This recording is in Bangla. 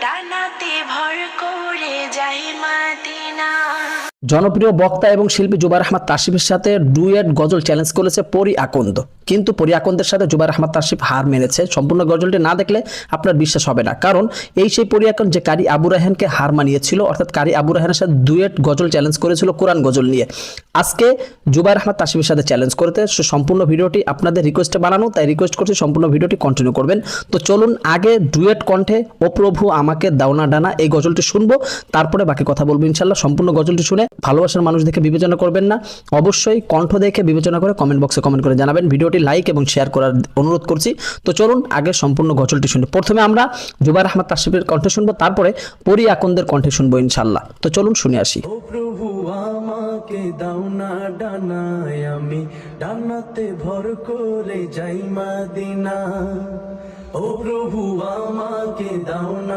ডানাতে ভর করে যাই মদিনা। জনপ্রিয় বক্তা এবং শিল্পী জুবায়ের আহমদ তাসিফের সাথে ডুয়েট গজল চ্যালেঞ্জ করেছে পরি আকন্দ, কিন্তু পরি আকন্দের সাথে জুবায়ের আহমদ তাসিফ হার মেনেছে। সম্পূর্ণ গজলটি না দেখলে আপনার বিশ্বাস হবে না, কারণ এই সেই পরি আকন্দ যে কারি আবু রায়হানকে হার মানিয়েছিল, অর্থাৎ কারি আবু রায়হানের সাথে ডুয়েট গজল চ্যালেঞ্জ করেছিল কোরআন গজল নিয়ে। আজকে জুবায়ের আহমদ তাসিফের সাথে চ্যালেঞ্জ করতে সম্পূর্ণ ভিডিওটি আপনাদের রিকোয়েস্টে বানানো, তাই রিকোয়েস্ট করছি সম্পূর্ণ ভিডিওটি কন্টিনিউ করবেন। তো চলুন আগে ডুয়েট কণ্ঠে ও প্রভু আমাকে দাও না ডানা এই গজলটি শুনবো, তারপরে বাকি কথা বলবো ইনশাল্লাহ। সম্পূর্ণ গজলটি শুনে ভালোবাসার মানুষ দেখে বিবেচনা করবেন না, অবশ্যই কণ্ঠ দেখে বিবেচনা করে কমেন্ট বক্সে কমেন্ট করে জানাবেন। ভিডিওটি লাইক এবং শেয়ার করার অনুরোধ করছি। তো চলুন আগে সম্পূর্ণ গজলটি শুনি। প্রথমে আমরা জুবায়ের আহমদ তাসিফের কণ্ঠে শুনবো, তারপরে পরি আকন্দের কণ্ঠে শুনবো ইনশাল্লাহ। তো চলুন শুনে আসি। ও প্রভু আমাকে দাও না ডানায়, আমি ডানাতে ভর করে যাই মদিনা। ও প্রভু আমাকে দাও না